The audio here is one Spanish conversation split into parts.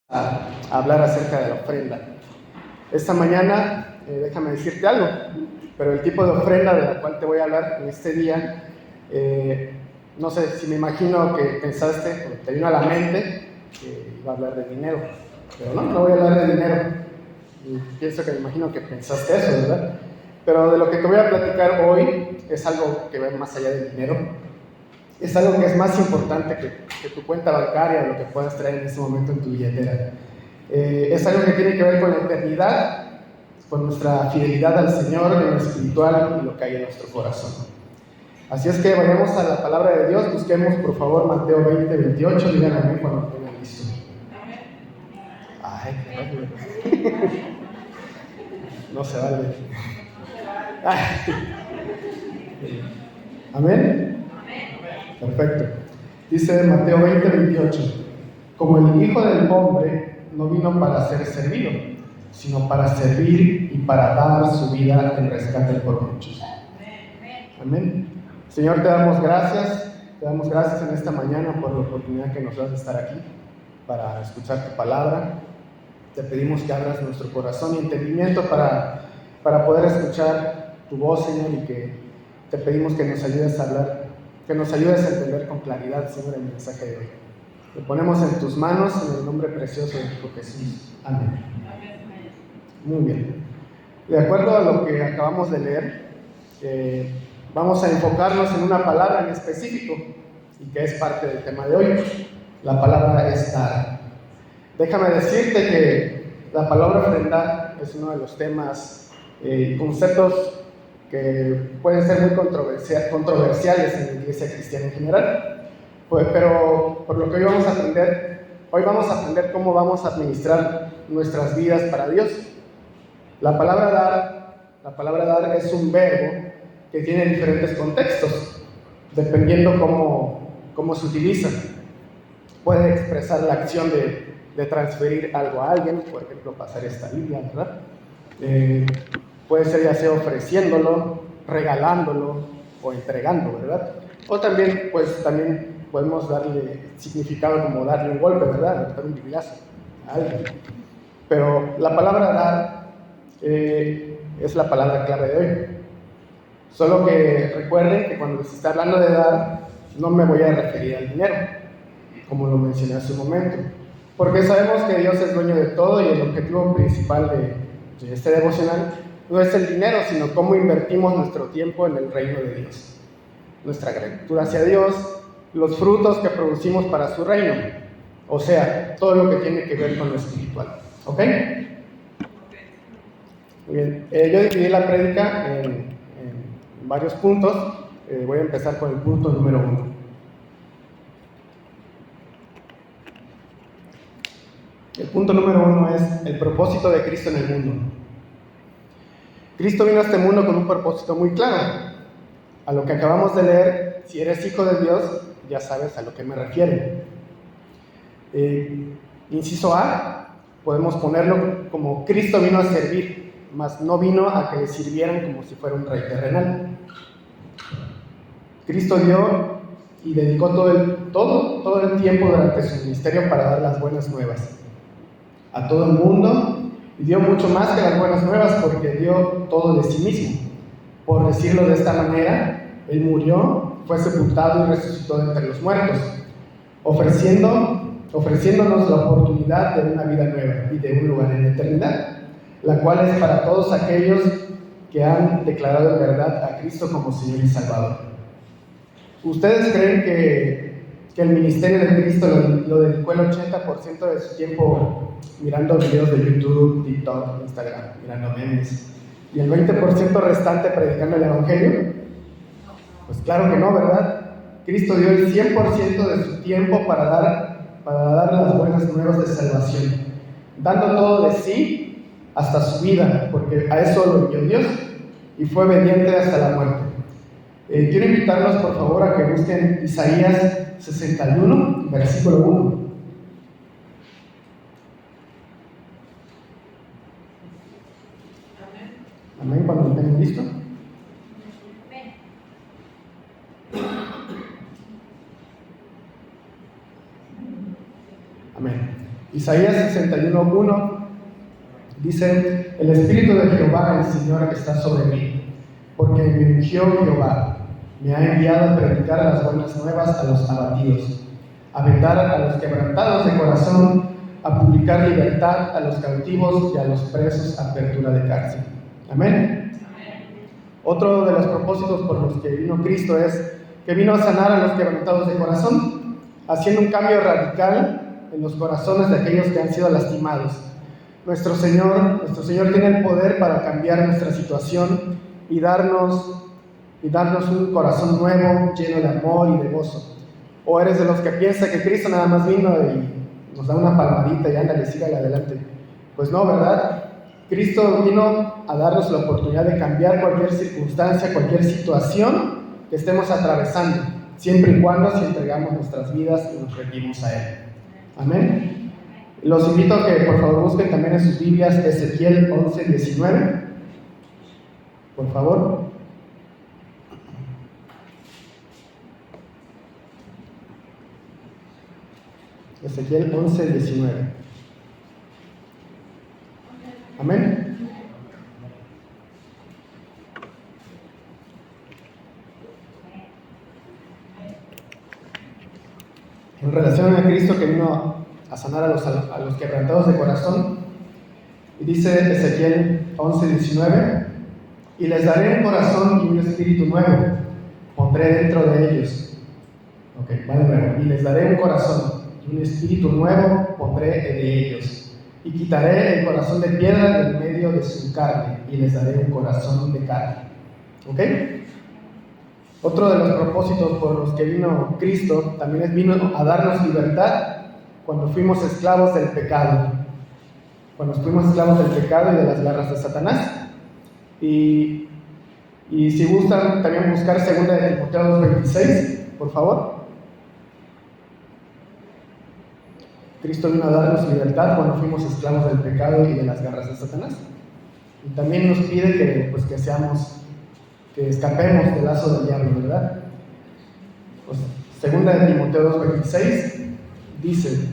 a hablar acerca de la ofrenda. Esta mañana, déjame decirte algo, pero el tipo de ofrenda de la cual te voy a hablar en este día, no sé si me imagino que pensaste, o te vino a la mente que iba a hablar de dinero, pero no voy a hablar de dinero. Y pienso que me imagino que pensaste eso, ¿verdad? Pero de lo que te voy a platicar hoy es algo que va más allá del dinero. Es algo que es más importante que tu cuenta bancaria o lo que puedas traer en este momento en tu billetera. Es algo que tiene que ver con la eternidad, con nuestra fidelidad al Señor, en lo espiritual y lo que hay en nuestro corazón. Así es que vayamos a la palabra de Dios, busquemos por favor Mateo 20, 28, digan amén cuando tengan listo. Ay, qué rápido. No se vale. Amén. Perfecto. Dice Mateo 20, 28, como el Hijo del Hombre no vino para ser servido, sino para servir y para dar su vida en rescate por muchos. Amén. Señor, te damos gracias en esta mañana por la oportunidad que nos das de estar aquí para escuchar tu palabra. Te pedimos que abras nuestro corazón y entendimiento para poder escuchar tu voz, Señor, y que te pedimos que nos ayudes a hablar, que nos ayudes a entender con claridad, Señor, el mensaje de hoy. Lo ponemos en tus manos en el nombre precioso de tu Jesús. Amén. Muy bien. De acuerdo a lo que acabamos de leer, vamos a enfocarnos en una palabra en específico y que es parte del tema de hoy. La palabra es dar. Déjame decirte que la palabra ofrendar es uno de los temas y conceptos que pueden ser muy controversiales en la iglesia cristiana en general. Pero por lo que hoy vamos a aprender cómo vamos a administrar nuestras vidas para Dios. La palabra dar es un verbo que tiene diferentes contextos, dependiendo cómo se utiliza. Puede expresar la acción de transferir algo a alguien, por ejemplo, pasar esta Biblia, ¿verdad? Puede ser ya sea ofreciéndolo, regalándolo o entregando, ¿verdad? O también podemos darle significado como darle un golpe, ¿verdad? Dar un bibliazo a alguien. Pero la palabra dar es la palabra clave de hoy. Solo que recuerden que cuando se está hablando de dar, no me voy a referir al dinero, como lo mencioné hace un momento. Porque sabemos que Dios es dueño de todo y el objetivo principal de este devocional no es el dinero, sino cómo invertimos nuestro tiempo en el reino de Dios. Nuestra gratitud hacia Dios, los frutos que producimos para su reino, o sea, todo lo que tiene que ver con lo espiritual. ¿Ok? Muy bien. Yo dividí la prédica en varios puntos. Voy a empezar con el punto número 1. El punto número 1 es el propósito de Cristo en el mundo. Cristo vino a este mundo con un propósito muy claro. A lo que acabamos de leer, si eres hijo de Dios, ya sabes a lo que me refiero. Inciso A, podemos ponerlo como Cristo vino a servir, mas no vino a que le sirvieran como si fuera un rey terrenal. Cristo dio y dedicó todo el tiempo durante su ministerio para dar las buenas nuevas a todo el mundo, y dio mucho más que las buenas nuevas porque dio todo de sí mismo. Por decirlo de esta manera, Él murió, fue sepultado y resucitó de entre los muertos, ofreciéndonos la oportunidad de una vida nueva y de un lugar en la eternidad, la cual es para todos aquellos que han declarado en verdad a Cristo como Señor y Salvador. ¿Ustedes creen que el ministerio de Cristo lo dedicó el 80% de su tiempo mirando videos de YouTube, TikTok, Instagram, mirando memes, y el 20% restante predicando el Evangelio? Pues claro que no, ¿verdad? Cristo dio el 100% de su tiempo para dar las buenas nuevas de salvación, dando todo de sí hasta su vida, porque a eso lo envió Dios, y fue obediente hasta la muerte. Quiero invitarlos por favor a que busquen Isaías 61, versículo 1. Amén, cuando lo tengan listo. Amén. Isaías 61:1 dice: el Espíritu de Jehová, el Señor, está sobre mí, porque me ungió Jehová, me ha enviado a predicar las buenas nuevas a los abatidos, a vendar a los quebrantados de corazón, a publicar libertad a los cautivos y a los presos, apertura de cárcel. Amén. Otro de los propósitos por los que vino Cristo es que vino a sanar a los quebrantados de corazón, haciendo un cambio radical en los corazones de aquellos que han sido lastimados. Nuestro Señor tiene el poder para cambiar nuestra situación y darnos un corazón nuevo, lleno de amor y de gozo. ¿O eres de los que piensa que Cristo nada más vino y nos da una palmadita y ándale, sígale adelante? Pues no, ¿verdad? Cristo vino a darnos la oportunidad de cambiar cualquier circunstancia, cualquier situación que estemos atravesando, siempre y cuando si entregamos nuestras vidas y nos rendimos a Él. Amén. Los invito a que por favor busquen también en sus Biblias Ezequiel 11:19. Por favor. Ezequiel 11:19. Amén. En relación a Cristo que vino a sanar a los quebrantados de corazón, y dice Ezequiel 11:19: y les daré un corazón y un espíritu nuevo, pondré dentro de ellos. Va de nuevo. Y les daré un corazón y un espíritu nuevo pondré de ellos. Y quitaré el corazón de piedra del medio de su carne, y les daré un corazón de carne. ¿Ok? Otro de los propósitos por los que vino Cristo también vino a darnos libertad cuando fuimos esclavos del pecado. Cuando fuimos esclavos del pecado y de las garras de Satanás. Y si gustan también buscar 2 de Timoteo 2:26, por favor. Cristo vino a darnos libertad cuando fuimos esclavos del pecado y de las garras de Satanás. Y también nos pide que escapemos del lazo del diablo, ¿verdad? Pues, 2 de Timoteo 2:26 dice: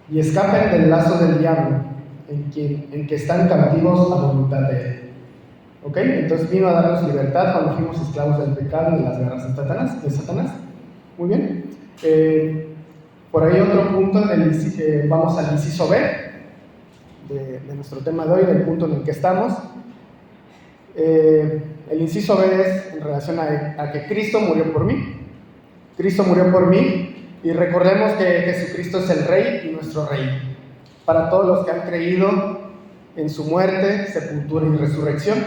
y escapen del lazo del diablo, en que están cautivos a voluntad de él. ¿Ok? Entonces vino a darnos libertad cuando fuimos esclavos del pecado y de las garras de Satanás. Muy bien. Por ahí otro punto, vamos al inciso B de nuestro tema de hoy, del punto en el que estamos. El inciso B es en relación a que Cristo murió por mí. Cristo murió por mí, y recordemos que Jesucristo es el Rey y nuestro Rey. Para todos los que han creído en su muerte, sepultura y resurrección,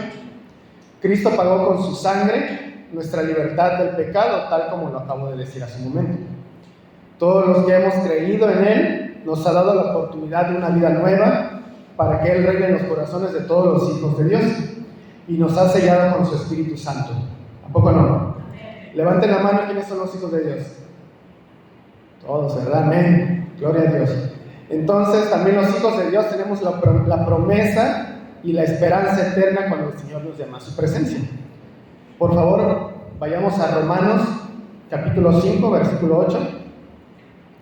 Cristo pagó con su sangre nuestra libertad del pecado, tal como lo acabo de decir hace un momento. Todos los que hemos creído en Él, nos ha dado la oportunidad de una vida nueva para que Él reine en los corazones de todos los hijos de Dios, y nos ha sellado con su Espíritu Santo. ¿A poco no? Levanten la mano, ¿quiénes son los hijos de Dios? Todos, ¿verdad? Amén. Gloria a Dios. Entonces, también los hijos de Dios tenemos la promesa y la esperanza eterna cuando el Señor nos llama a su presencia. Por favor, vayamos a Romanos capítulo 5, versículo 8.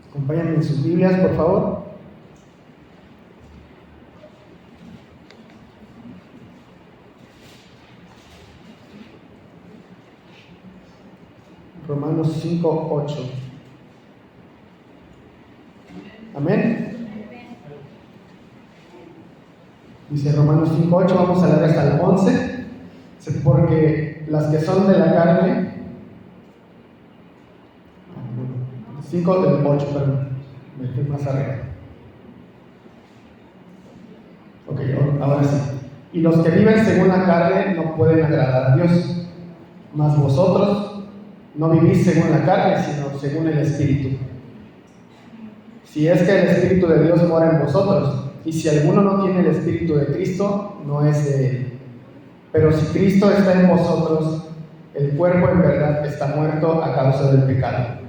Acompáñenme en sus Biblias, por favor. Romanos 5, 8. Amén. Dice Romanos 5, 8, vamos a leer hasta el 11. Porque las que son de la carne, 5 del 8, perdón, me fui más arriba. Ok, ahora sí. Y los que viven según la carne no pueden agradar a Dios, mas vosotros no vivís según la carne, sino según el Espíritu. Si es que el Espíritu de Dios mora en vosotros, y si alguno no tiene el Espíritu de Cristo, no es de él. Pero si Cristo está en vosotros, el cuerpo en verdad está muerto a causa del pecado,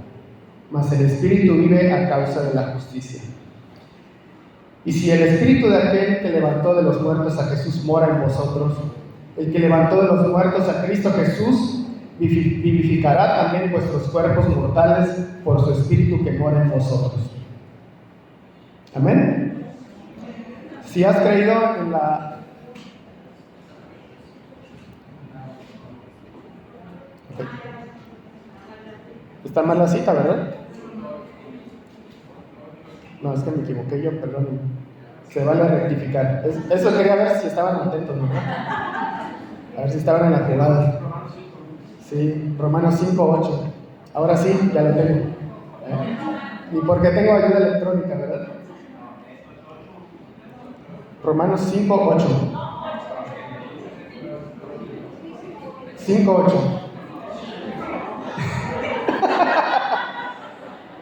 mas el Espíritu vive a causa de la justicia. Y si el Espíritu de aquel que levantó de los muertos a Jesús mora en vosotros, el que levantó de los muertos a Cristo Jesús vivificará también vuestros cuerpos mortales por su Espíritu que mora en vosotros. Amén. Si has creído en la... Okay. Está mal la cita, ¿verdad? No, es que me equivoqué yo, perdón. Se vale rectificar. Eso quería ver si estaban atentos, ¿no? A ver si estaban en la jugada. Sí, Romanos 5:8. Ahora sí, ya lo tengo. Y porque tengo ayuda electrónica, ¿verdad? Romanos 5:8. 5:8.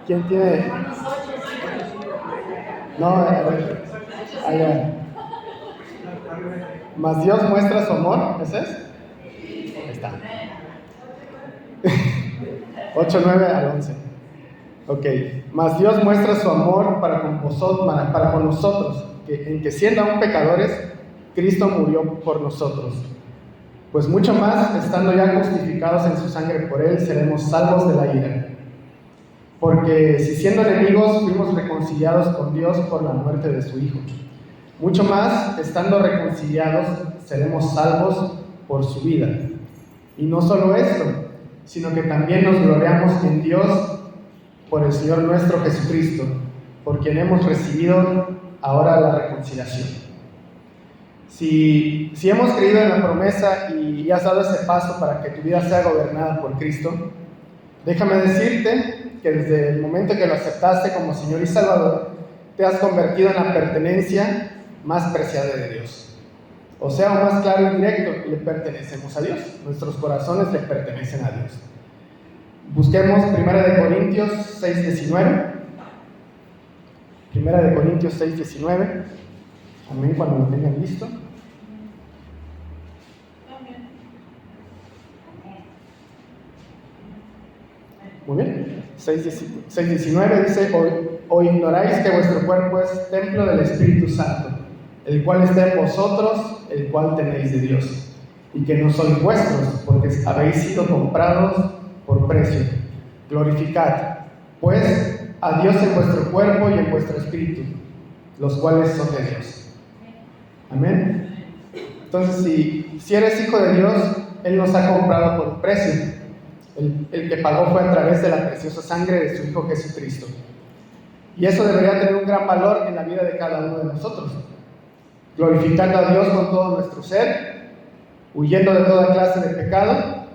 ¿Quién tiene? No, a ver. Allá. Mas Dios muestra su amor, ¿ese es? Ahí está. 8:9-11. Ok. Mas Dios muestra su amor para con nosotros, en que siendo aún pecadores, Cristo murió por nosotros. Pues mucho más, estando ya justificados en su sangre por Él, seremos salvos de la ira. Porque si siendo enemigos fuimos reconciliados con Dios por la muerte de su Hijo, mucho más, estando reconciliados, seremos salvos por su vida. Y no solo esto, sino que también nos gloriamos en Dios por el Señor nuestro Jesucristo, por quien hemos recibido ahora la reconciliación. Si hemos creído en la promesa y has dado ese paso para que tu vida sea gobernada por Cristo, déjame decirte que desde el momento que lo aceptaste como Señor y Salvador, te has convertido en la pertenencia más preciada de Dios. O sea, o más claro y directo, le pertenecemos a Dios. Nuestros corazones le pertenecen a Dios. Busquemos 1 Corintios 6:19. 1 Corintios 6:19. Amén, cuando lo tengan listo. Muy bien. 6:19 dice: o ignoráis que vuestro cuerpo es templo del Espíritu Santo, el cual está en vosotros, el cual tenéis de Dios, y que no sois vuestros, porque habéis sido comprados por precio. Glorificad, pues, a Dios en vuestro cuerpo y en vuestro espíritu, los cuales son de Dios. Amén. Entonces, si eres hijo de Dios, Él nos ha comprado por precio. El que pagó fue a través de la preciosa sangre de su Hijo Jesucristo. Y eso debería tener un gran valor en la vida de cada uno de nosotros. Glorificando a Dios con todo nuestro ser, huyendo de toda clase de pecado,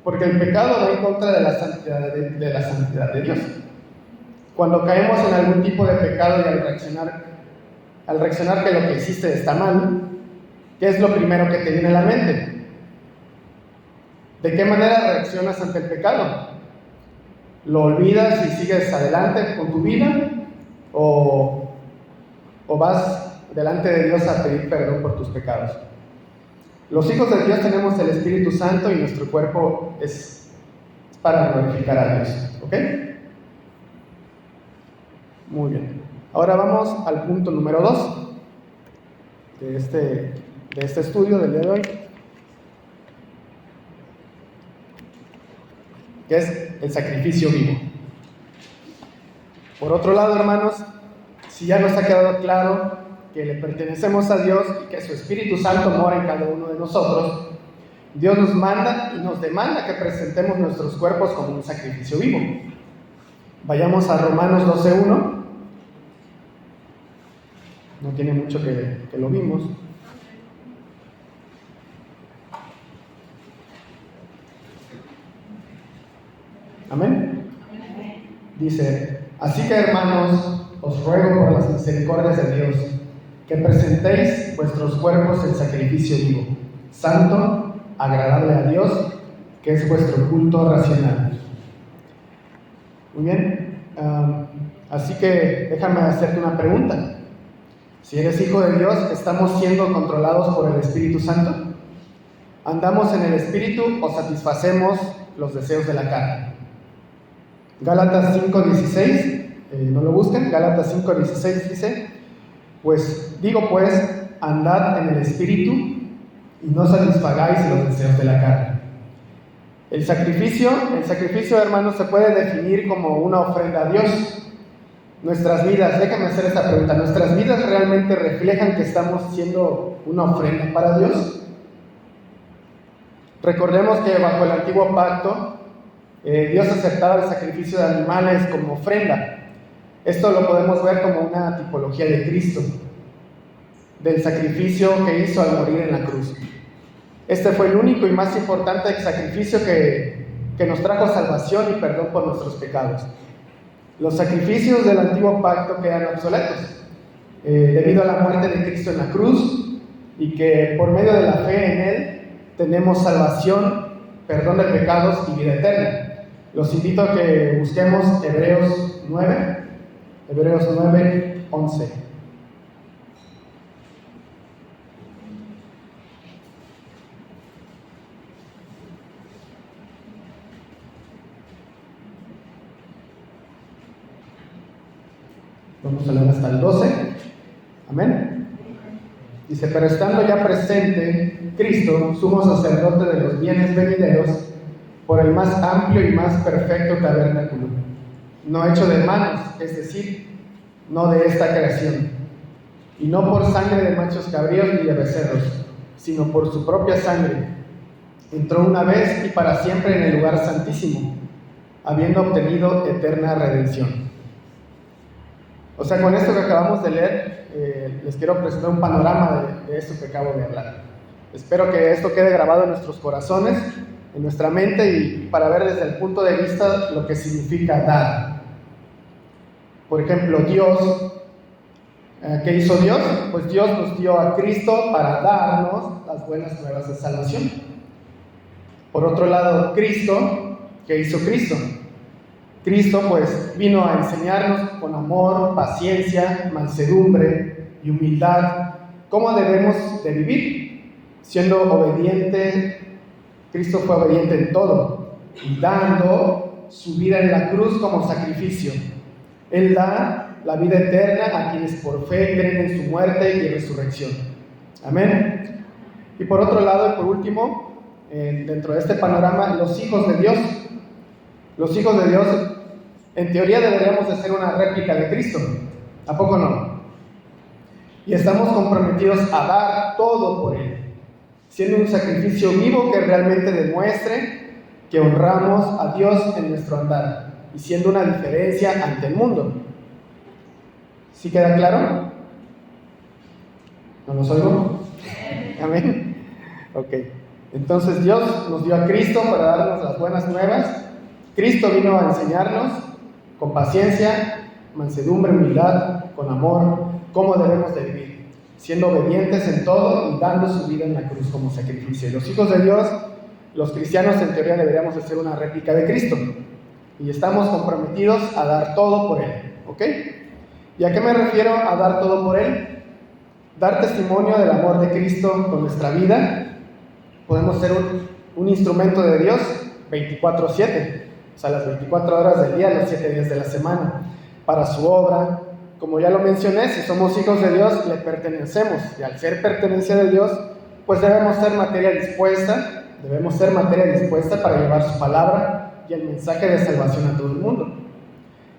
porque el pecado va en contra de la santidad de Dios. Cuando caemos en algún tipo de pecado y al reaccionar que lo que hiciste está mal, ¿qué es lo primero que te viene a la mente? ¿De qué manera reaccionas ante el pecado? ¿Lo olvidas y sigues adelante con tu vida? ¿O vas delante de Dios a pedir perdón por tus pecados? Los hijos de Dios tenemos el Espíritu Santo y nuestro cuerpo es para glorificar a Dios. ¿Ok? Muy bien. Ahora vamos al punto número 2 de este estudio del día de hoy, que es el sacrificio vivo. Por otro lado, hermanos, si ya nos ha quedado claro que le pertenecemos a Dios y que su Espíritu Santo mora en cada uno de nosotros, Dios nos manda y nos demanda que presentemos nuestros cuerpos como un sacrificio vivo. Vayamos a Romanos 12:1. No tiene mucho que lo vimos. Amén. Dice: así que, hermanos, os ruego por las misericordias de Dios que presentéis vuestros cuerpos en sacrificio vivo, santo, agradable a Dios, que es vuestro culto racional. Muy bien. Así que déjame hacerte una pregunta. Si eres hijo de Dios, ¿estamos siendo controlados por el Espíritu Santo? ¿Andamos en el Espíritu o satisfacemos los deseos de la carne? Gálatas 5:16, no lo busquen. Gálatas 5:16 dice: pues digo andad en el Espíritu y no satisfagáis los deseos de la carne. El sacrificio, hermanos, se puede definir como una ofrenda a Dios. Nuestras vidas, déjame hacer esta pregunta, ¿nuestras vidas realmente reflejan que estamos siendo una ofrenda para Dios? Recordemos que bajo el antiguo pacto, Dios aceptaba el sacrificio de animales como ofrenda. Esto lo podemos ver como una tipología de Cristo, del sacrificio que hizo al morir en la cruz. Este fue el único y más importante sacrificio que nos trajo salvación y perdón por nuestros pecados. Los sacrificios del antiguo pacto quedan obsoletos debido a la muerte de Cristo en la cruz, y que por medio de la fe en Él tenemos salvación, perdón de pecados y vida eterna. Los invito a que busquemos Hebreos 9, 11. Vamos a leer hasta el 12. Amén. Dice: pero estando ya presente Cristo, sumo sacerdote de los bienes venideros, por el más amplio y más perfecto tabernáculo, no hecho de manos, es decir, no de esta creación, y no por sangre de machos cabríos ni de becerros, sino por su propia sangre, entró una vez y para siempre en el lugar santísimo, habiendo obtenido eterna redención. O sea, con esto que acabamos de leer, les quiero presentar un panorama de esto que acabo de hablar. Espero que esto quede grabado en nuestros corazones, en nuestra mente, y para ver desde el punto de vista lo que significa dar. Por ejemplo, Dios, ¿qué hizo Dios? Pues Dios nos dio a Cristo para darnos las buenas nuevas de salvación. Por otro lado, Cristo, ¿qué hizo Cristo? Cristo pues vino a enseñarnos con amor, paciencia, mansedumbre y humildad cómo debemos de vivir, siendo obediente. Cristo fue obediente en todo y dando su vida en la cruz como sacrificio. Él da la vida eterna a quienes por fe creen en su muerte y resurrección. Amén. Y por otro lado y por último, dentro de este panorama, los hijos de Dios. Los hijos de Dios, en teoría, deberíamos de ser una réplica de Cristo. ¿A poco no? Y estamos comprometidos a dar todo por Él, siendo un sacrificio vivo que realmente demuestre que honramos a Dios en nuestro andar y siendo una diferencia ante el mundo. ¿Sí queda claro? ¿No los oigo? Amén. Ok. Entonces Dios nos dio a Cristo para darnos las buenas nuevas. Cristo vino a enseñarnos con paciencia, mansedumbre, humildad, con amor, cómo debemos de vivir, siendo obedientes en todo y dando su vida en la cruz como sacrificio. Y los hijos de Dios, los cristianos, en teoría deberíamos de ser una réplica de Cristo, y estamos comprometidos a dar todo por Él, ¿ok? ¿Y a qué me refiero a dar todo por Él? Dar testimonio del amor de Cristo con nuestra vida. Podemos ser un instrumento de Dios 24/7, o sea, las 24 horas del día, los 7 días de la semana, para su obra. Como ya lo mencioné, si somos hijos de Dios, le pertenecemos, y al ser pertenencia de Dios, pues debemos ser materia dispuesta para llevar su palabra y el mensaje de salvación a todo el mundo,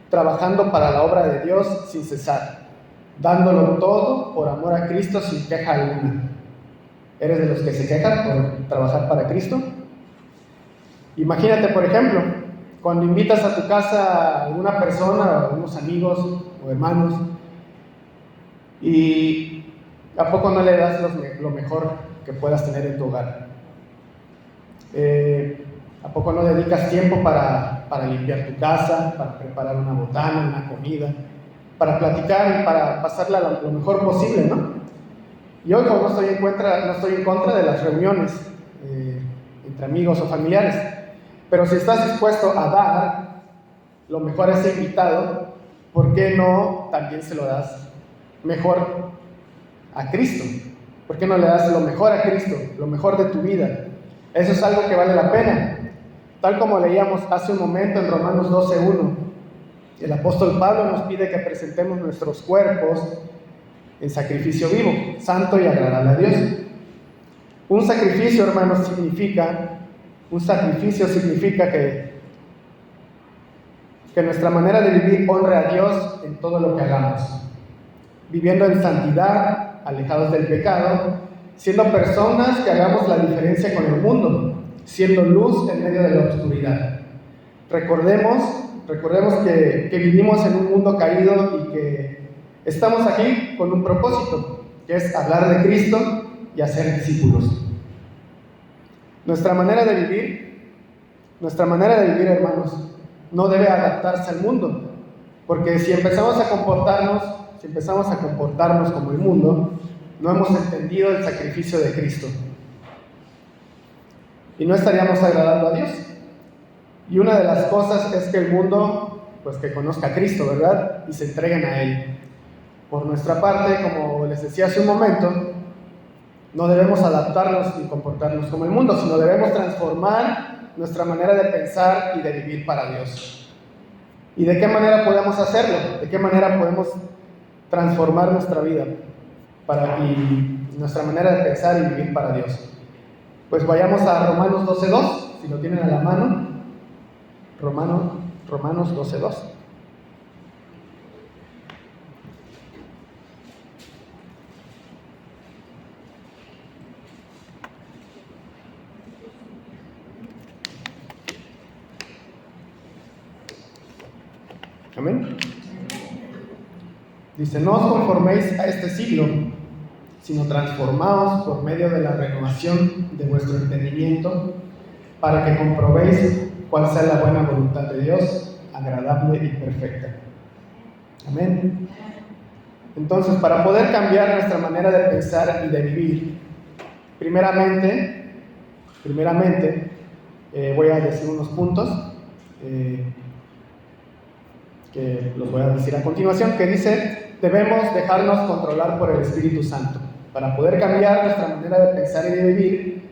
trabajando para la obra de Dios sin cesar, dándolo todo por amor a Cristo sin queja alguna. ¿Eres de los que se quejan por trabajar para Cristo? Imagínate, por ejemplo, cuando invitas a tu casa a alguna persona, a algunos amigos o hermanos, y ¿a poco no le das lo mejor que puedas tener en tu hogar? ¿A poco no dedicas tiempo para limpiar tu casa, para preparar una botana, una comida, para platicar y para pasarla lo mejor posible, ¿no? Y ojo, no estoy en contra de las reuniones entre amigos o familiares, pero si estás dispuesto a dar lo mejor a ese invitado, ¿por qué no también se lo das mejor a Cristo? ¿Por qué no le das lo mejor a Cristo, lo mejor de tu vida? Eso es algo que vale la pena. Tal como leíamos hace un momento en Romanos 12:1, el apóstol Pablo nos pide que presentemos nuestros cuerpos en sacrificio vivo, santo y agradable a Dios. Un sacrificio, hermanos, significa que Que nuestra manera de vivir honre a Dios en todo lo que hagamos, viviendo en santidad, alejados del pecado, siendo personas que hagamos la diferencia con el mundo, siendo luz en medio de la oscuridad. Recordemos que vivimos en un mundo caído y que estamos aquí con un propósito, que es hablar de Cristo y hacer discípulos. Nuestra manera de vivir, hermanos, no debe adaptarse al mundo, porque si empezamos a comportarnos como el mundo, no hemos entendido el sacrificio de Cristo y no estaríamos agradando a Dios. Y una de las cosas es que el mundo, pues que conozca a Cristo, ¿verdad? Y se entreguen a Él. Por nuestra parte, como les decía hace un momento, no debemos adaptarnos y comportarnos como el mundo, sino debemos transformar nuestra manera de pensar y de vivir para Dios. ¿Y de qué manera podemos hacerlo? ¿De qué manera podemos transformar nuestra vida y nuestra manera de pensar y vivir para Dios? Pues vayamos a Romanos 12:2, si lo tienen a la mano. Romanos 12:2. Amén. Dice: no os conforméis a este siglo, sino transformaos por medio de la renovación de vuestro entendimiento, para que comprobéis cuál sea la buena voluntad de Dios, agradable y perfecta. Amén. Entonces, para poder cambiar nuestra manera de pensar y de vivir, primeramente, voy a decir unos puntos que los voy a decir a continuación, que dice: debemos dejarnos controlar por el Espíritu Santo. Para poder cambiar nuestra manera de pensar y de vivir,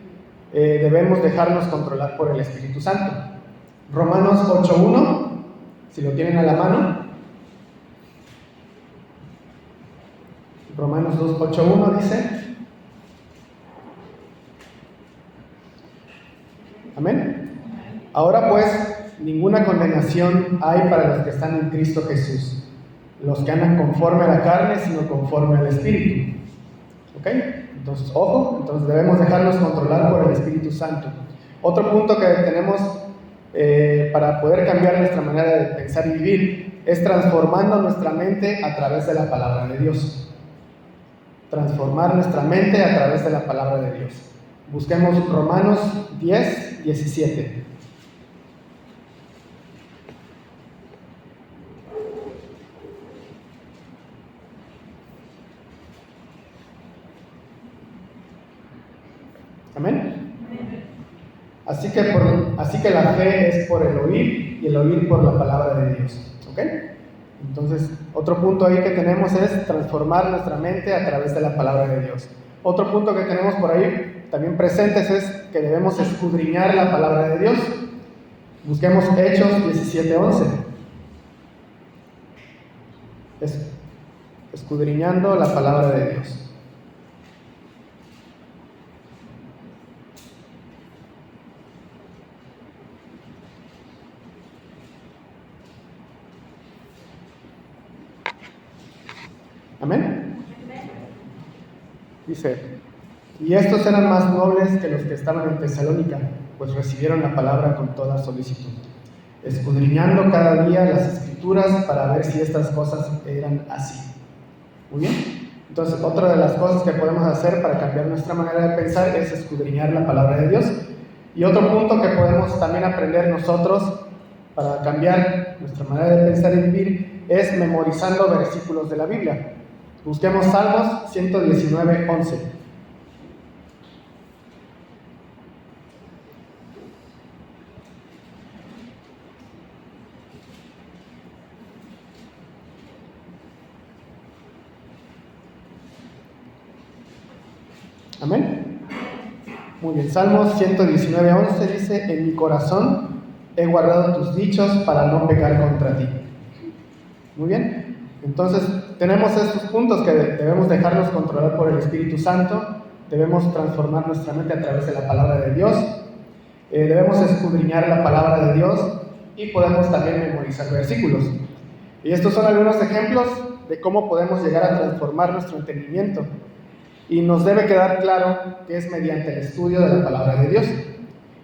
debemos dejarnos controlar por el Espíritu Santo. Romanos 8:1, si lo tienen a la mano. Romanos 8:1 dice: amén. Ahora pues, ninguna condenación hay para los que están en Cristo Jesús, los que andan conforme a la carne, sino conforme al Espíritu. ¿Ok? Entonces, ojo, debemos dejarnos controlar por el Espíritu Santo. Otro punto que tenemos para poder cambiar nuestra manera de pensar y vivir es transformando nuestra mente a través de la palabra de Dios. Transformar nuestra mente a través de la palabra de Dios. Busquemos Romanos 10:17. Amén. Así que la fe es por el oír y el oír por la palabra de Dios. ¿Ok? Entonces, otro punto ahí que tenemos es transformar nuestra mente a través de la palabra de Dios. Otro punto que tenemos por ahí también presentes es que debemos escudriñar la palabra de Dios. Busquemos Hechos 17:11. Escudriñando la palabra de Dios. Amén. Dice: y estos eran más nobles que los que estaban en Tesalónica, pues recibieron la palabra con toda solicitud, escudriñando cada día las Escrituras para ver si estas cosas eran así. Muy bien. Entonces, otra de las cosas que podemos hacer para cambiar nuestra manera de pensar es escudriñar la palabra de Dios. Y otro punto que podemos también aprender nosotros para cambiar nuestra manera de pensar y vivir es memorizando versículos de la Biblia. Busquemos Salmos 119:11. Amén. Muy bien, Salmos 119:11 dice: en mi corazón he guardado tus dichos para no pecar contra ti. Muy bien. Entonces, tenemos estos puntos que debemos dejarnos controlar por el Espíritu Santo, debemos transformar nuestra mente a través de la palabra de Dios, debemos escudriñar la palabra de Dios y podemos también memorizar versículos. Y estos son algunos ejemplos de cómo podemos llegar a transformar nuestro entendimiento. Y nos debe quedar claro que es mediante el estudio de la palabra de Dios.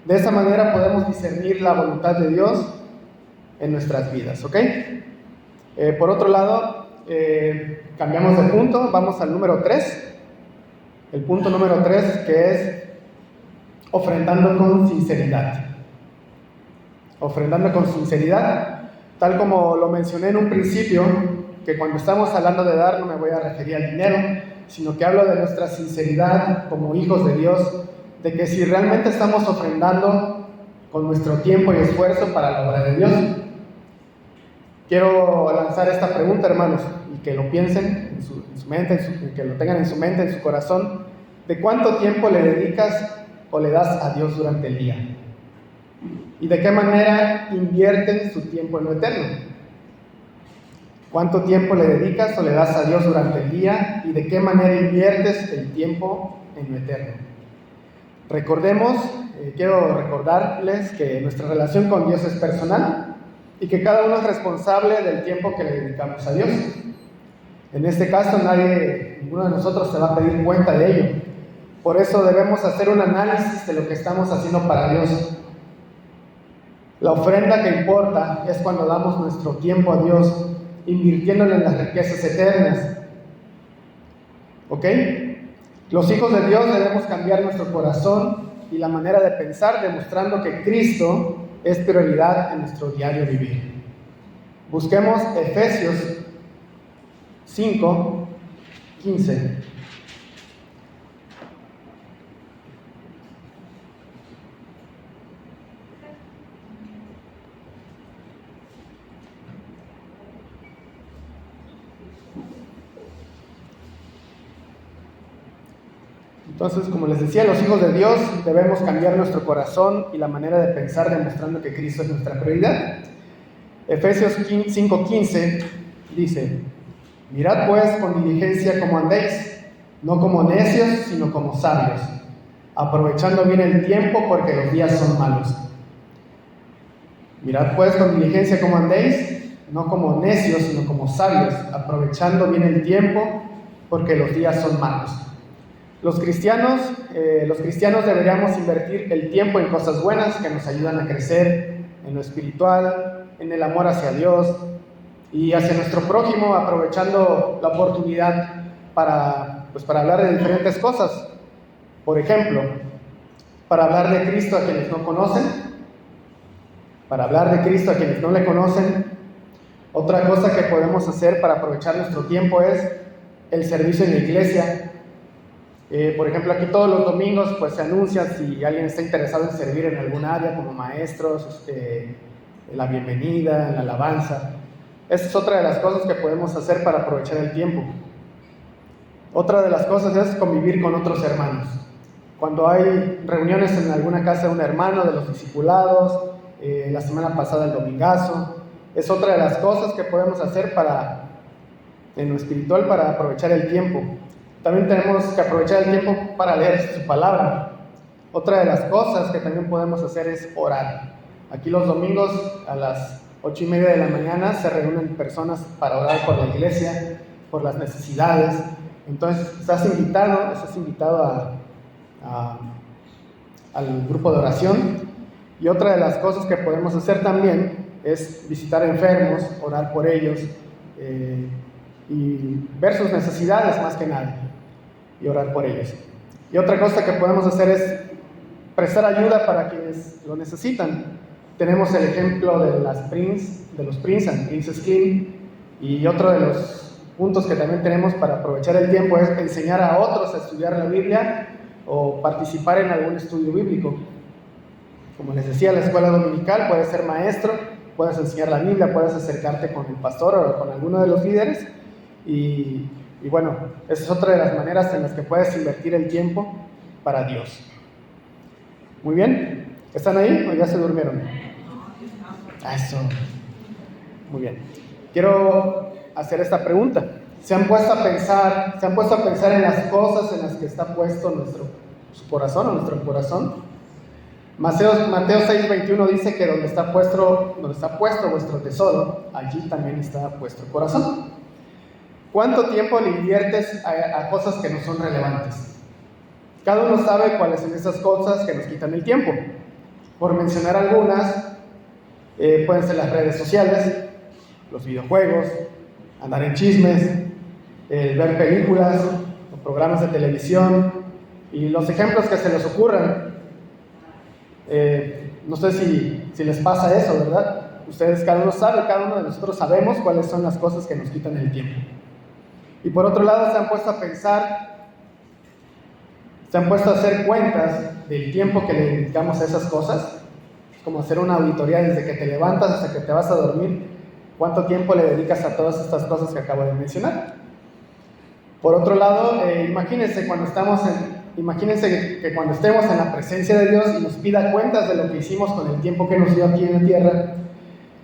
De esa manera podemos discernir la voluntad de Dios en nuestras vidas, ¿ok? Por otro lado, cambiamos de punto, vamos al número 3. El punto número 3, que es ofrendando con sinceridad. Ofrendando con sinceridad, tal como lo mencioné en un principio, que cuando estamos hablando de dar no me voy a referir al dinero, sino que hablo de nuestra sinceridad como hijos de Dios, de que si realmente estamos ofrendando con nuestro tiempo y esfuerzo para la obra de Dios. Quiero lanzar esta pregunta, hermanos, y que lo piensen en su mente, que lo tengan en su mente, en su corazón, de cuánto tiempo le dedicas o le das a Dios durante el día, y de qué manera invierten su tiempo en lo eterno. ¿Cuánto tiempo le dedicas o le das a Dios durante el día y de qué manera inviertes el tiempo en lo eterno? Recordemos, quiero recordarles que nuestra relación con Dios es personal y que cada uno es responsable del tiempo que le dedicamos a Dios. En este caso, ninguno de nosotros se va a pedir cuenta de ello. Por eso debemos hacer un análisis de lo que estamos haciendo para Dios. La ofrenda que importa es cuando damos nuestro tiempo a Dios, invirtiéndole en las riquezas eternas. ¿Ok? Los hijos de Dios debemos cambiar nuestro corazón y la manera de pensar, demostrando que Cristo es prioridad en nuestro diario vivir. Busquemos Efesios 5:15. Entonces, como les decía, los hijos de Dios debemos cambiar nuestro corazón y la manera de pensar, demostrando que Cristo es nuestra prioridad. Efesios 5:15 dice: mirad pues con diligencia cómo andéis, no como necios, sino como sabios, aprovechando bien el tiempo, porque los días son malos. Mirad pues con diligencia cómo andéis, no como necios, sino como sabios, aprovechando bien el tiempo, porque los días son malos. Los cristianos deberíamos invertir el tiempo en cosas buenas que nos ayudan a crecer en lo espiritual, en el amor hacia Dios y hacia nuestro prójimo, aprovechando la oportunidad para hablar de diferentes cosas. Por ejemplo, para hablar de Cristo a quienes no conocen, para hablar de Cristo a quienes no le conocen. Otra cosa que podemos hacer para aprovechar nuestro tiempo es el servicio en la iglesia. Por ejemplo, aquí todos los domingos pues se anuncia si alguien está interesado en servir en algún área, como maestros, la bienvenida, en la alabanza. Esa es otra de las cosas que podemos hacer para aprovechar el tiempo. Otra de las cosas es convivir con otros hermanos. Cuando hay reuniones en alguna casa de un hermano, de los discipulados, la semana pasada el domingazo, es otra de las cosas que podemos hacer en lo espiritual para aprovechar el tiempo. También tenemos que aprovechar el tiempo para leer su palabra. Otra de las cosas que también podemos hacer es orar. Aquí los domingos a las 8:30 de la mañana se reúnen personas para orar por la iglesia, por las necesidades. Entonces estás invitado al grupo de oración. Y otra de las cosas que podemos hacer también es visitar enfermos, orar por ellos y ver sus necesidades más que nada y orar por ellos. Y otra cosa que podemos hacer es prestar ayuda para quienes lo necesitan. Tenemos el ejemplo de los Prince and Princess Clean, y otro de los puntos que también tenemos para aprovechar el tiempo es enseñar a otros a estudiar la Biblia o participar en algún estudio bíblico. Como les decía, la escuela dominical, puedes ser maestro, puedes enseñar la Biblia, puedes acercarte con el pastor o con alguno de los líderes y bueno, esa es otra de las maneras en las que puedes invertir el tiempo para Dios. Muy bien, ¿están ahí o ya se durmieron? Eso, muy bien. Quiero hacer esta pregunta. ¿Se han puesto a pensar en las cosas en las que está puesto su corazón o nuestro corazón? Mateo 6:21 dice que donde está puesto vuestro tesoro, allí también está vuestro corazón. ¿Cuánto tiempo le inviertes a cosas que no son relevantes? Cada uno sabe cuáles son esas cosas que nos quitan el tiempo. Por mencionar algunas, pueden ser las redes sociales, los videojuegos, andar en chismes, ver películas o programas de televisión y los ejemplos que se les ocurran. No sé si les pasa eso, ¿verdad? Ustedes, cada uno sabe, cada uno de nosotros sabemos cuáles son las cosas que nos quitan el tiempo. Y por otro lado se han puesto a pensar, se han puesto a hacer cuentas del tiempo que le dedicamos a esas cosas, como hacer una auditoría desde que te levantas hasta que te vas a dormir, cuánto tiempo le dedicas a todas estas cosas que acabo de mencionar. Por otro lado, imagínense que cuando estemos en la presencia de Dios y nos pida cuentas de lo que hicimos con el tiempo que nos dio aquí en la tierra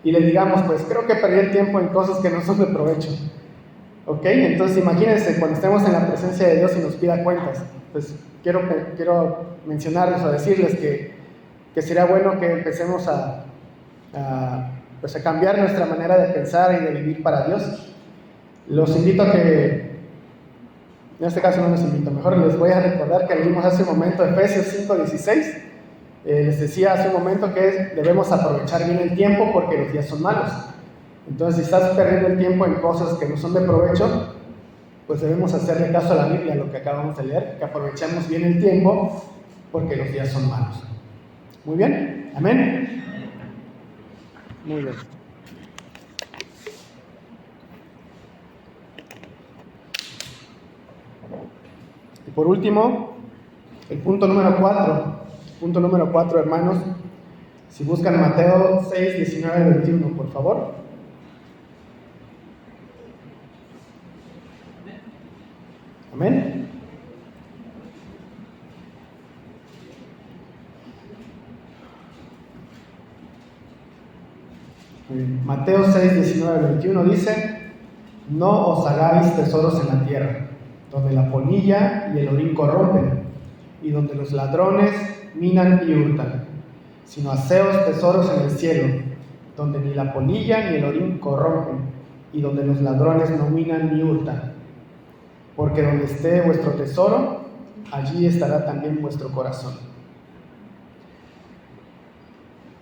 y le digamos, pues creo que perdí el tiempo en cosas que no son de provecho. ¿Ok? Entonces imagínense cuando estemos en la presencia de Dios y nos pida cuentas. Pues quiero mencionarles o decirles que sería bueno que empecemos a cambiar nuestra manera de pensar y de vivir para Dios. Los invito a que, en este caso no los invito, mejor les voy a recordar que leímos hace un momento Efesios 5:16. Les decía hace un momento que debemos aprovechar bien el tiempo porque los días son malos. Entonces, si estás perdiendo el tiempo en cosas que no son de provecho, pues debemos hacerle caso a la Biblia, lo que acabamos de leer, que aprovechemos bien el tiempo porque los días son malos. Muy bien, amén. Muy bien. Y por último, el punto número 4. Punto número 4, hermanos. Si buscan Mateo 6, 19, 21, por favor. Amén. Mateo 6, 19, 21 dice: no os hagáis tesoros en la tierra, donde la polilla y el orín corrompen, y donde los ladrones minan y hurtan, sino haceos tesoros en el cielo, donde ni la polilla ni el orín corrompen, y donde los ladrones no minan ni hurtan. Porque donde esté vuestro tesoro, allí estará también vuestro corazón.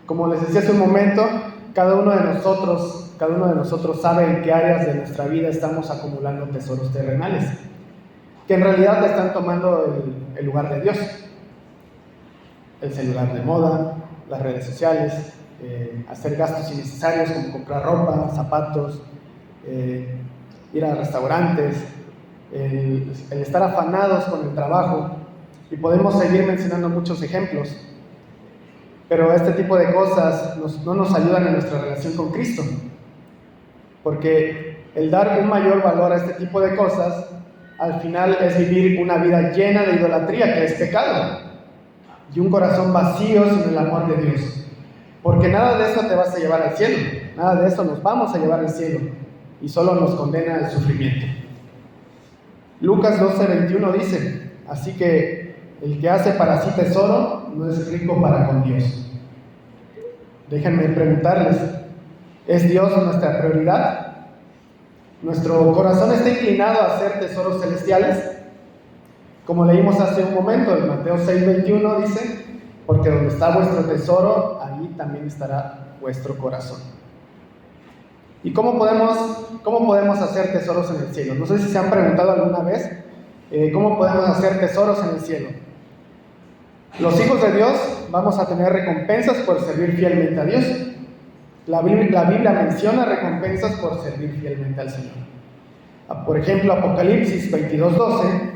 Como les decía hace un momento, cada uno de nosotros sabe en qué áreas de nuestra vida estamos acumulando tesoros terrenales, que en realidad están tomando el lugar de Dios. El celular de moda, las redes sociales, hacer gastos innecesarios como comprar ropa, zapatos, ir a restaurantes, el estar afanados con el trabajo, y podemos seguir mencionando muchos ejemplos. Pero este tipo de cosas no nos ayudan en nuestra relación con Cristo, porque el dar un mayor valor a este tipo de cosas al final es vivir una vida llena de idolatría, que es pecado, y un corazón vacío sin el amor de Dios, porque nada de eso te vas a llevar al cielo, nada de eso nos vamos a llevar al cielo, y solo nos condena al sufrimiento. Lucas 12:21 dice: así que el que hace para sí tesoro no es rico para con Dios. Déjenme preguntarles, ¿es Dios nuestra prioridad? ¿Nuestro corazón está inclinado a hacer tesoros celestiales? Como leímos hace un momento, en Mateo 6:21 dice: porque donde está vuestro tesoro, ahí también estará vuestro corazón. ¿Y cómo podemos hacer tesoros en el cielo? No sé si se han preguntado alguna vez, ¿cómo podemos hacer tesoros en el cielo? Los hijos de Dios vamos a tener recompensas por servir fielmente a Dios. La Biblia menciona recompensas por servir fielmente al Señor. Por ejemplo, Apocalipsis 22:12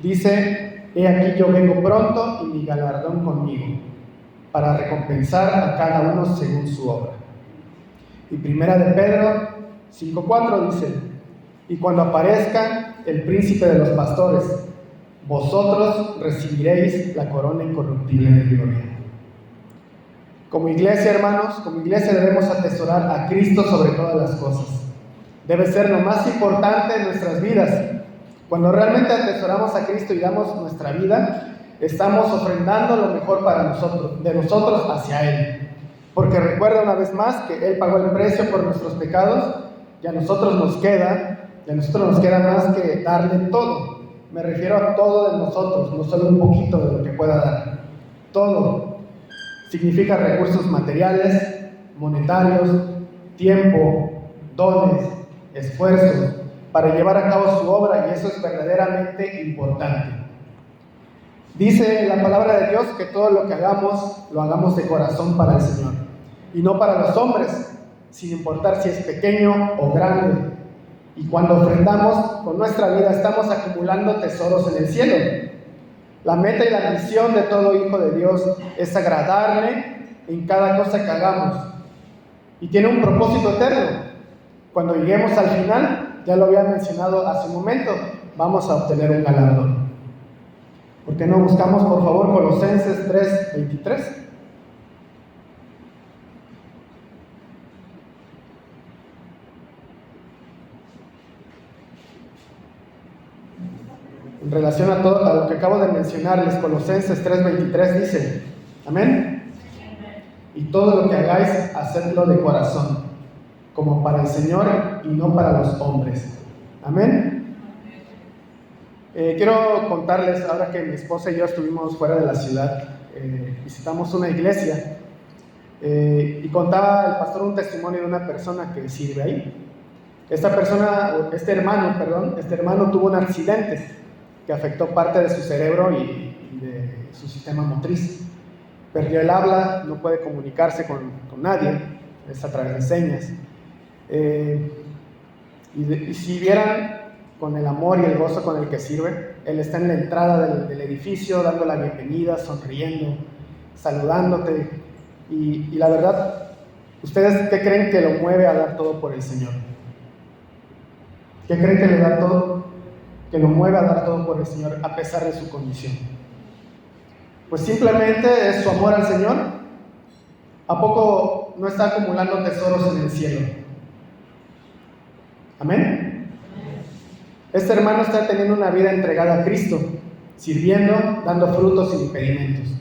dice: he aquí yo vengo pronto y mi galardón conmigo, para recompensar a cada uno según su obra. Y Primera de Pedro 5:4 dice: y cuando aparezca el príncipe de los pastores, vosotros recibiréis la corona incorruptible de gloria. Como iglesia, hermanos, como iglesia debemos atesorar a Cristo sobre todas las cosas. Debe ser lo más importante en nuestras vidas. Cuando realmente atesoramos a Cristo y damos nuestra vida, estamos ofrendando lo mejor para nosotros, de nosotros hacia Él. Porque recuerda una vez más que Él pagó el precio por nuestros pecados y a nosotros nos queda más que darle todo. Me refiero a todo de nosotros, no solo un poquito de lo que pueda dar. Todo significa recursos materiales, monetarios, tiempo, dones, esfuerzos para llevar a cabo su obra, y eso es verdaderamente importante. Dice la palabra de Dios que todo lo que hagamos, lo hagamos de corazón para el Señor y no para los hombres, sin importar si es pequeño o grande. Y cuando ofrendamos con nuestra vida, estamos acumulando tesoros en el cielo. La meta y la misión de todo hijo de Dios es agradarle en cada cosa que hagamos. Y tiene un propósito eterno. Cuando lleguemos al final, ya lo había mencionado hace un momento, vamos a obtener un galardón. ¿Por qué no buscamos, por favor, Colosenses 3:23? En relación a todo a lo que acabo de mencionarles, Colosenses 3:23 dice, amén. Y todo lo que hagáis, hacedlo de corazón, como para el Señor y no para los hombres. Amén. Quiero contarles, ahora que mi esposa y yo estuvimos fuera de la ciudad, visitamos una iglesia, y contaba el pastor un testimonio de una persona que sirve ahí. Este hermano tuvo un accidente que afectó parte de su cerebro y de su sistema motriz. Perdió el habla, no puede comunicarse con nadie, es a través de señas. Y si vieran con el amor y el gozo con el que sirve, él está en la entrada del edificio, dando la bienvenida, sonriendo, saludándote. Y la verdad, ¿ustedes qué creen que lo mueve a dar todo por el Señor? ¿Qué creen que le da todo? Que lo mueve a dar todo por el Señor a pesar de su condición. Pues simplemente es su amor al Señor. ¿A poco no está acumulando tesoros en el cielo? Amén. Este hermano está teniendo una vida entregada a Cristo, sirviendo, dando frutos sin impedimentos.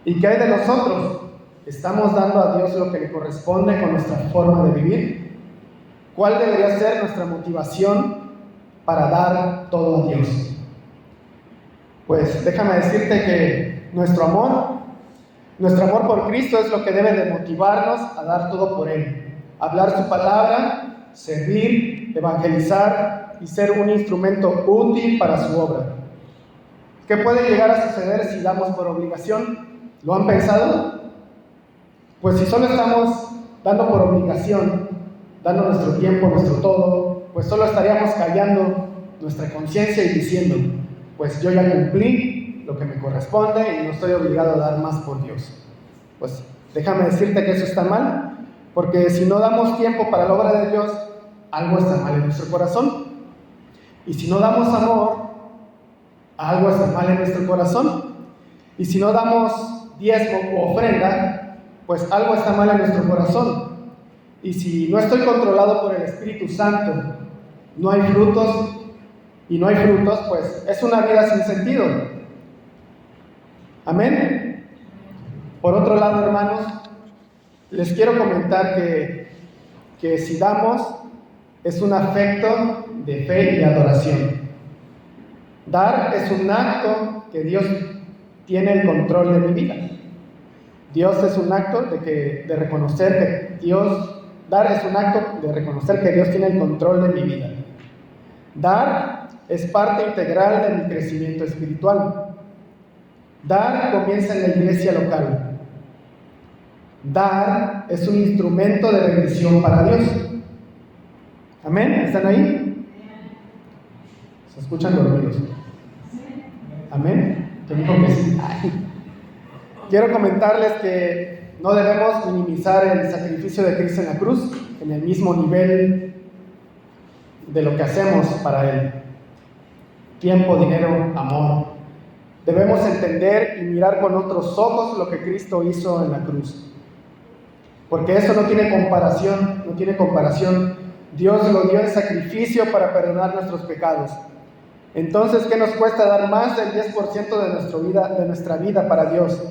¿Y qué hay de nosotros? ¿Estamos dando a Dios lo que le corresponde con nuestra forma de vivir? ¿Cuál debería ser nuestra motivación para dar todo a Dios? Pues déjame decirte que nuestro amor por Cristo es lo que debe de motivarnos a dar todo por Él. Hablar su palabra, servir, evangelizar y ser un instrumento útil para su obra. ¿Qué puede llegar a suceder si damos por obligación? ¿Lo han pensado? Pues si solo estamos dando por obligación, dando nuestro tiempo, nuestro todo, pues solo estaríamos callando nuestra conciencia y diciendo, pues yo ya cumplí lo que me corresponde y no estoy obligado a dar más por Dios. Pues déjame decirte que eso está mal, porque si no damos tiempo para la obra de Dios, algo está mal en nuestro corazón. Y si no damos amor, algo está mal en nuestro corazón. Y si no damos diezmo u ofrenda, pues algo está mal en nuestro corazón. Y si no estoy controlado por el Espíritu Santo, no hay frutos, y no hay frutos, pues es una vida sin sentido. Amén. Por otro lado, hermanos, les quiero comentar que si damos, es un afecto de fe y adoración. Dar es un acto que Dios tiene el control de mi vida. Dios es un acto de reconocer que dar es un acto de reconocer que Dios tiene el control de mi vida. Dar es parte integral de mi crecimiento espiritual. Dar comienza en la iglesia local. Dar es un instrumento de bendición para Dios. ¿Amén? ¿Están ahí? ¿Se escuchan dormidos? ¿Amén? Te digo que sí. Quiero comentarles que no debemos minimizar el sacrificio de Cristo en la cruz en el mismo nivel de lo que hacemos para Él. Tiempo, dinero, amor. Debemos entender y mirar con otros ojos lo que Cristo hizo en la cruz. Porque eso no tiene comparación. Dios lo dio en sacrificio para perdonar nuestros pecados. Entonces, ¿qué nos cuesta dar más del 10% de nuestra vida para Dios?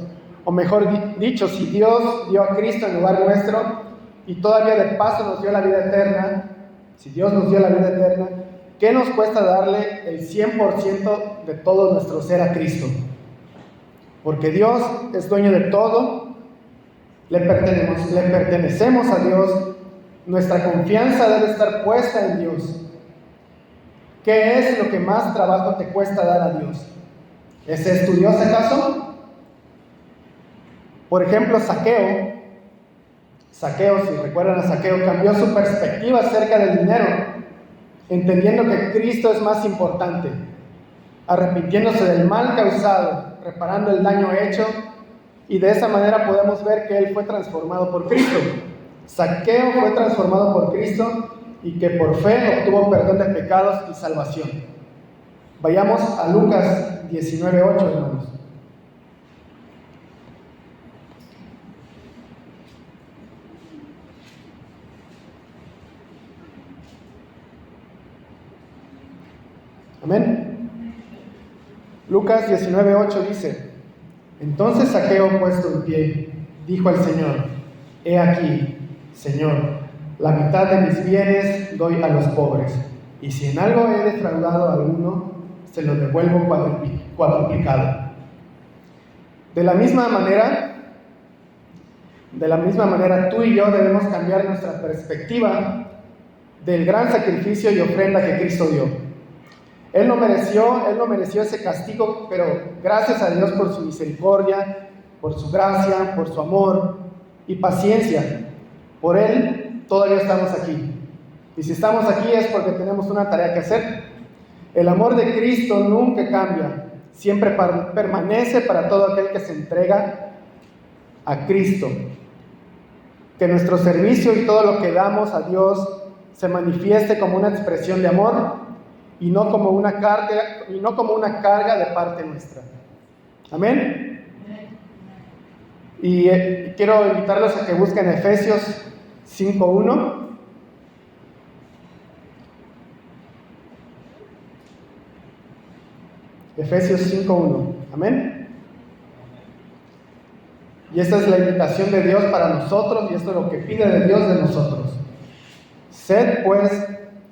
O mejor dicho, si Dios dio a Cristo en lugar nuestro y todavía de paso nos dio la vida eterna, si Dios nos dio la vida eterna, ¿qué nos cuesta darle el 100% de todo nuestro ser a Cristo? Porque Dios es dueño de todo, le pertenecemos a Dios, nuestra confianza debe estar puesta en Dios. ¿Qué es lo que más trabajo te cuesta dar a Dios? ¿Ese es tu Dios acaso? Por ejemplo, Zaqueo, si recuerdan a Zaqueo, cambió su perspectiva acerca del dinero, entendiendo que Cristo es más importante, arrepintiéndose del mal causado, reparando el daño hecho, y de esa manera podemos ver que él fue transformado por Cristo. Zaqueo fue transformado por Cristo y que por fe obtuvo perdón de pecados y salvación. Vayamos a Lucas 19:8, hermanos. Amén. Lucas 19:8 dice: Entonces Zaqueo, puesto en pie, dijo al Señor: He aquí, Señor, la mitad de mis bienes doy a los pobres, y si en algo he defraudado a alguno, se lo devuelvo cuadruplicado. De la misma manera, tú y yo debemos cambiar nuestra perspectiva del gran sacrificio y ofrenda que Cristo dio. Él no mereció ese castigo, pero gracias a Dios por su misericordia, por su gracia, por su amor y paciencia. Por Él todavía estamos aquí. Y si estamos aquí es porque tenemos una tarea que hacer. El amor de Cristo nunca cambia, siempre permanece para todo aquel que se entrega a Cristo. Que nuestro servicio y todo lo que damos a Dios se manifieste como una expresión de amor y no como una carga de parte nuestra. Amén. Y quiero invitarlos a que busquen Efesios 5:1. Efesios 5:1. Amén. Y esta es la invitación de Dios para nosotros, y esto es lo que pide de Dios de nosotros. Sed pues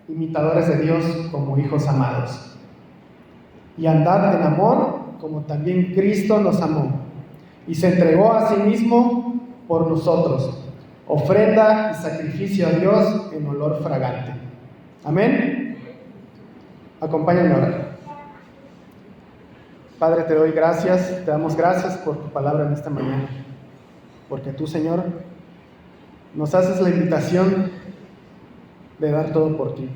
imitadores de Dios como hijos amados, y andad en amor como también Cristo nos amó y se entregó a sí mismo por nosotros, ofrenda y sacrificio a Dios en olor fragante. Amén. Acompáñenme a orar. Padre, te doy gracias, te damos gracias por tu palabra en esta mañana, porque tú, Señor, nos haces la invitación de dar todo por ti.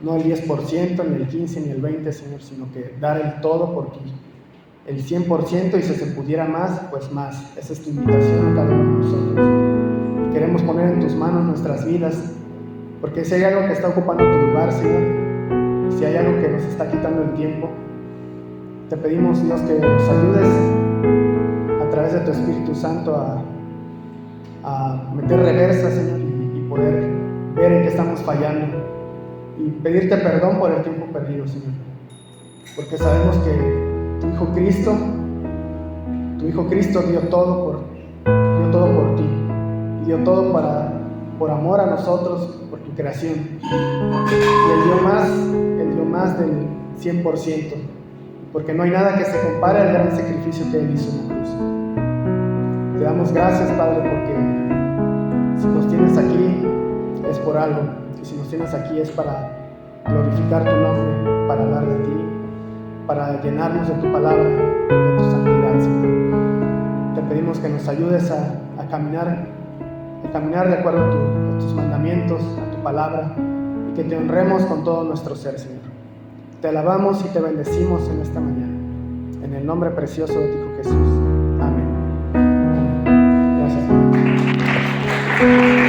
No el 10%, ni el 15%, ni el 20%, Señor, sino que dar el todo por ti. El 100%, y si se pudiera más, pues más. Esa es tu invitación a cada uno de nosotros. Y queremos poner en tus manos nuestras vidas, porque si hay algo que está ocupando tu lugar, Señor, y si hay algo que nos está quitando el tiempo, te pedimos, Dios, que nos ayudes a través de tu Espíritu Santo a meter reversa, Señor, y poder ver en qué estamos fallando y pedirte perdón por el tiempo perdido, Señor, porque sabemos que tu Hijo Cristo dio todo por ti, y dio todo por amor a nosotros, por tu creación, y Él dio más del 100%, porque no hay nada que se compare al gran sacrificio que Él hizo en la cruz. Te damos gracias, Padre, porque si nos tienes aquí es por algo, y si nos tienes aquí es para glorificar tu nombre, para hablar de ti, para llenarnos de tu palabra, de tu santidad, Señor. Te pedimos que nos ayudes a caminar de acuerdo a tus mandamientos, a tu palabra, y que te honremos con todo nuestro ser, Señor. Te alabamos y te bendecimos en esta mañana, en el nombre precioso de tu Hijo Jesús. Amén. Gracias.